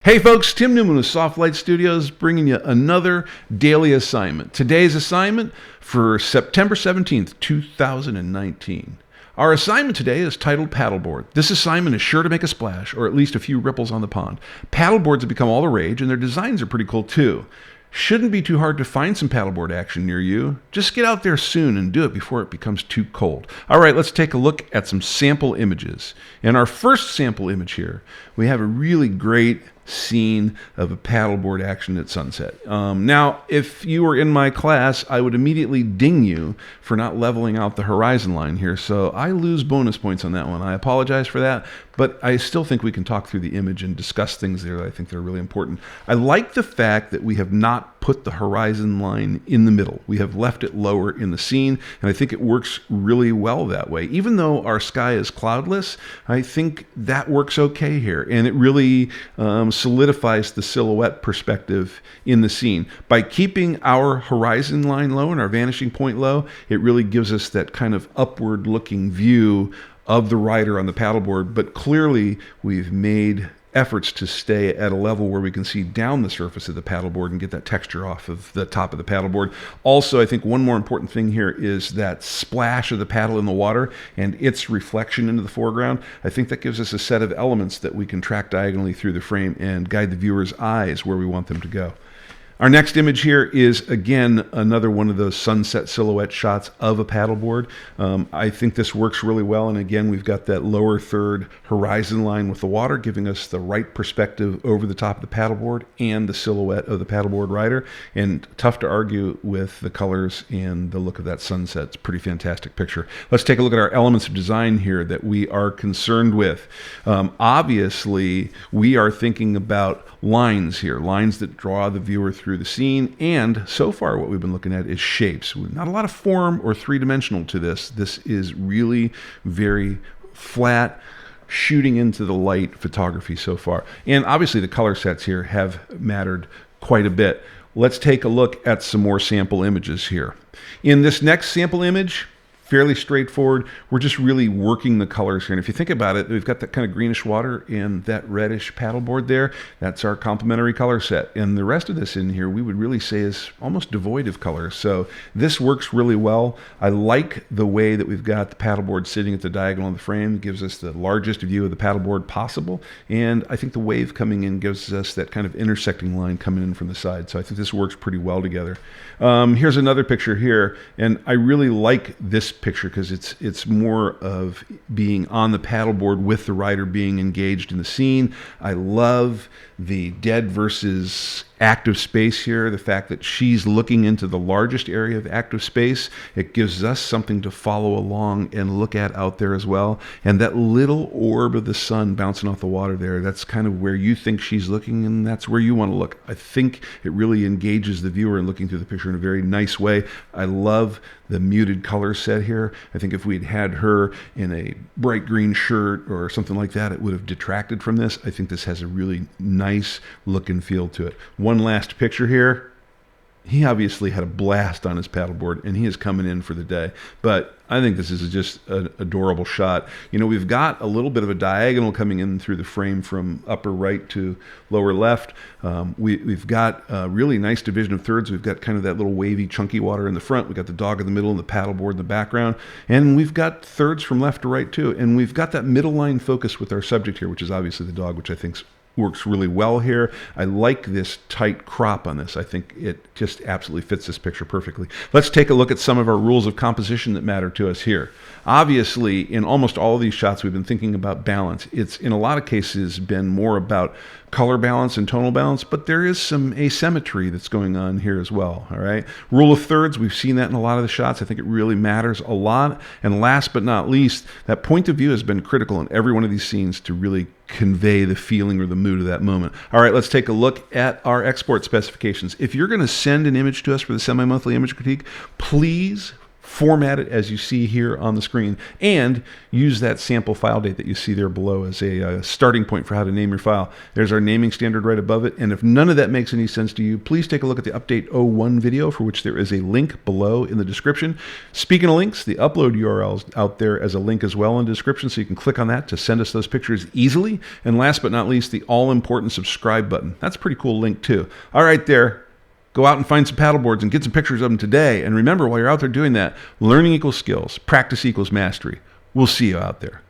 Hey folks, Tim Newman with Lite Studios bringing you another daily assignment. Today's assignment for September 17th, 2019. Our assignment today is titled Paddleboard. This assignment is sure to make a splash, or at least a few ripples on the pond. Paddleboards have become all the rage, and their designs are pretty cool too. Shouldn't be too hard to find some paddleboard action near you. Just get out there soon and do it before it becomes too cold. All right, let's take a look at some sample images. In our first sample image here, we have a really great scene of a paddleboard action at sunset. Now, if you were in my class, I would immediately ding you for not leveling out the horizon line here, so I lose bonus points on that one. I apologize for that, but I still think we can talk through the image and discuss things there that I think they're really important. I like the fact that we have not put the horizon line in the middle. We have left it lower in the scene, and I think it works really well that way. Even though our sky is cloudless, I think that works okay here, and it really solidifies the silhouette perspective in the scene. By keeping our horizon line low and our vanishing point low, it really gives us that kind of upward looking view of the rider on the paddleboard, but clearly we've made efforts to stay at a level where we can see down the surface of the paddleboard and get that texture off of the top of the paddleboard. Also, I think one more important thing here is that splash of the paddle in the water and its reflection into the foreground. I think that gives us a set of elements that we can track diagonally through the frame and guide the viewer's eyes where we want them to go. Our next image here is, again, another one of those sunset silhouette shots of a paddleboard. I think this works really well, and again, we've got that lower third horizon line with the water, giving us the right perspective over the top of the paddleboard and the silhouette of the paddleboard rider, and tough to argue with the colors and the look of that sunset. It's a pretty fantastic picture. Let's take a look at our elements of design here that we are concerned with. Obviously, we are thinking about lines here, lines that draw the viewer through the scene, and so far what we've been looking at is shapes. Not a lot of form or three-dimensional to this. This is really very flat, shooting into the light photography so far. And obviously the color sets here have mattered quite a bit. Let's take a look at some more sample images here. In this next sample image, fairly straightforward. We're just really working the colors here. And if you think about it, we've got that kind of greenish water and that reddish paddleboard there. That's our complementary color set. And the rest of this in here, we would really say is almost devoid of color. So this works really well. I like the way that we've got the paddleboard sitting at the diagonal of the frame. It gives us the largest view of the paddleboard possible. And I think the wave coming in gives us that kind of intersecting line coming in from the side. So I think this works pretty well together. Here's another picture here. And I really like this picture because it's more of being on the paddleboard with the rider being engaged in the scene. I love the dead versus active space here, the fact that she's looking into the largest area of active space. It gives us something to follow along and look at out there as well. And that little orb of the sun bouncing off the water there, that's kind of where you think she's looking, and that's where you want to look. I think it really engages the viewer in looking through the picture in a very nice way. I love the muted color set here. I think if we'd had her in a bright green shirt or something like that, it would have detracted from this. I think this has a really nice look and feel to it. One last picture here. He obviously had a blast on his paddleboard, and he is coming in for the day. But I think this is just an adorable shot. You know, we've got a little bit of a diagonal coming in through the frame from upper right to lower left. We've got a really nice division of thirds. We've got kind of that little wavy, chunky water in the front. We've got the dog in the middle and the paddleboard in the background. And we've got thirds from left to right, too. And we've got that middle line focus with our subject here, which is obviously the dog, which I think works really well here. I like this tight crop on this. I think it just absolutely fits this picture perfectly. Let's take a look at some of our rules of composition that matter to us here. Obviously, in almost all of these shots, we've been thinking about balance. It's in a lot of cases been more about color balance and tonal balance, but there is some asymmetry that's going on here as well. All right. Rule of thirds, we've seen that in a lot of the shots. I think it really matters a lot. And last but not least, that point of view has been critical in every one of these scenes to really convey the feeling or the mood of that moment. All right, let's take a look at our export specifications. If you're going to send an image to us for the semi-monthly image critique, please format it as you see here on the screen, and use that sample file date that you see there below as a starting point for how to name your file. There's our naming standard right above it, and if none of that makes any sense to you, please take a look at the Update 01 video, for which there is a link below in the description. Speaking of links, the upload URL is out there as a link as well in the description, so you can click on that to send us those pictures easily. And last but not least, the all-important subscribe button. That's a pretty cool link too. All right, there. Go out and find some paddle boards and get some pictures of them today. And remember, while you're out there doing that, learning equals skills, practice equals mastery. We'll see you out there.